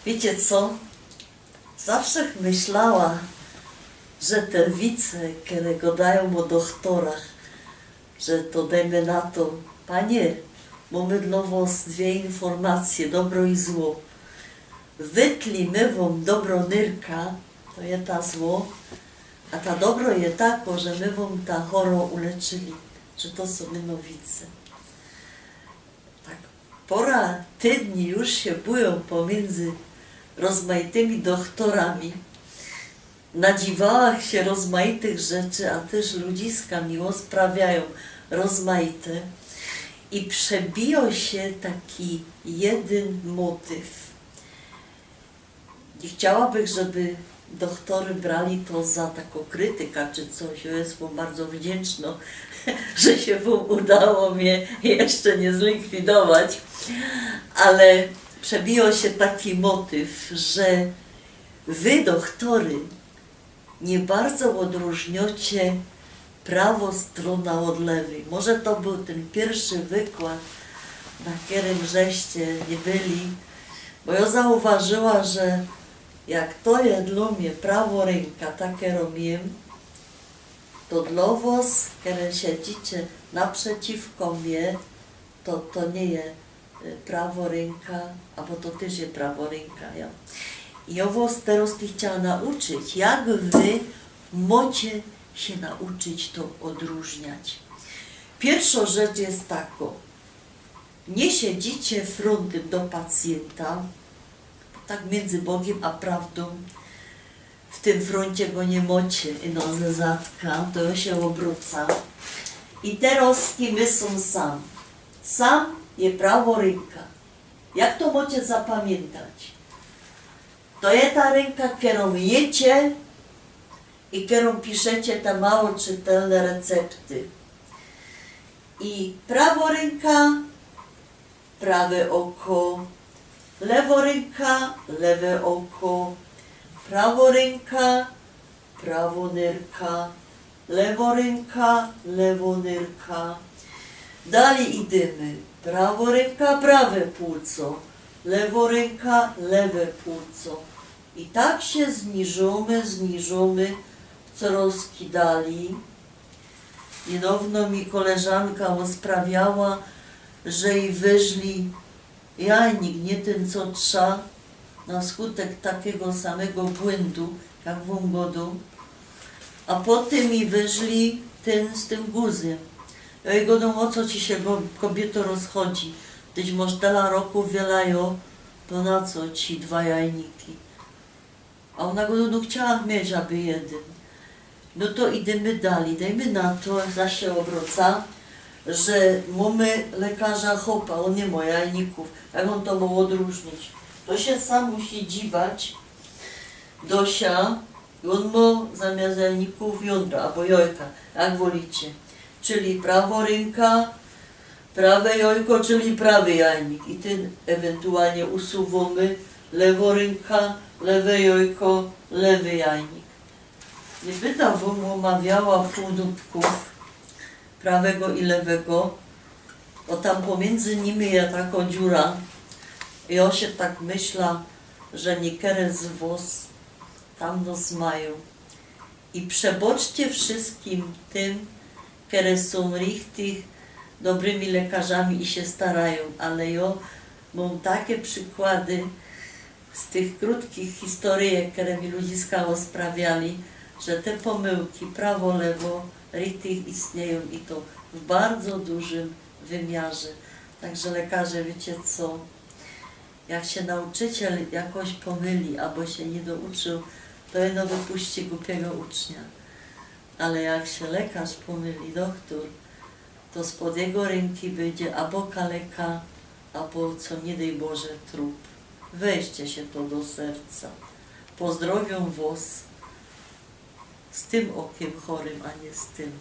Wiecie co? Zawsze myślała, że te wice, które gadają o doktorach, że to dajmy na to, Panie, mamy dla was dwie informacje, dobro i zło. Wytli my wam dobro nyrka, to je ta zło, a ta dobro je tako, że my wam ta choro uleczyli, że to są mianowice. Tak, pora tydni już się bują pomiędzy rozmaitymi doktorami. Nadziwałach się rozmaitych rzeczy, a też ludziska miło sprawiają rozmaite. I przebiją się taki jeden motyw. I chciałabym, żeby doktory brali to za taką krytykę czy coś. Ja jestem bardzo wdzięczna, że się wam udało mnie jeszcze nie zlikwidować. Ale przebiło się taki motyw, że wy, doktory, nie bardzo odróżniacie prawo strona od lewej. Może to był ten pierwszy wykład, na którym żeście nie byli, bo ja zauważyła, że jak to jest dla mnie prawo ręka, takie robię, to dla was, które siedzicie naprzeciwko mnie, to nie jest prawo ręka, albo to też jest prawo ręka. Ja. I ja was teraz chciała nauczyć, jak wy możecie się nauczyć to odróżniać. Pierwsza rzecz jest taka. Nie siedzicie frontem do pacjenta, tak między Bogiem a prawdą. W tym froncie go nie macie i no ze zatka, to się obróca. I teraz my są sam. Sam jest prawo ręka. Jak to możecie zapamiętać? To jest ta ręka, którą jecie i którą piszecie te mało czytelne recepty. I prawo ręka, prawe oko, lewo ręka, lewe oko, prawo ręka, prawo nyrka, lewo ręka, lewo nyrka. Dalej idziemy. Prawo ręka, prawe płuco, lewo ręka, lewe płuco. I tak się zniżamy, coraz dalej. Niedawno mi koleżanka sprawiała, że i wyżli jajnik, nie ten co trza, na skutek takiego samego błędu, jak w Ungodu, a potem i wyżli ten z tym guzem. Ja jej godą, o co ci się kobieto rozchodzi? Tyś masz tyle roku wielajo, to na co ci dwa jajniki? A ona go no chciała mieć, aby jeden. No to idziemy dalej, dajmy na to, zaś się obróca, że mamy lekarza chopa, on nie ma jajników, jak on to ma odróżnić? To się sam musi dziwać, dosia, i on ma zamiast jajników jądra, albo jojka, jak wolicie. Czyli prawo ręka, prawe jojko, czyli prawy jajnik. I ten ewentualnie usuwamy, lewo ręka, lewe jojko, lewy jajnik. Nie będę wam omawiała półdubków prawego i lewego, bo tam pomiędzy nimi jest taka dziura. I ja się tak myśla, że niektóre z was tam nos mają. I przeboczcie wszystkim tym, które są richtig dobrymi lekarzami i się starają, ale ja mam takie przykłady z tych krótkich historii, które mi ludziska sprawiali, że te pomyłki prawo, lewo, richtig istnieją i to w bardzo dużym wymiarze. Także lekarze, wiecie co, jak się nauczyciel jakoś pomyli albo się nie douczył, to jedno wypuści głupiego ucznia. Ale jak się lekarz pomyli, doktor, to spod jego ręki wyjdzie albo kaleka, albo co nie daj Boże trup. Weźcie się to do serca. Pozdrowią was z tym okiem chorym, a nie z tym.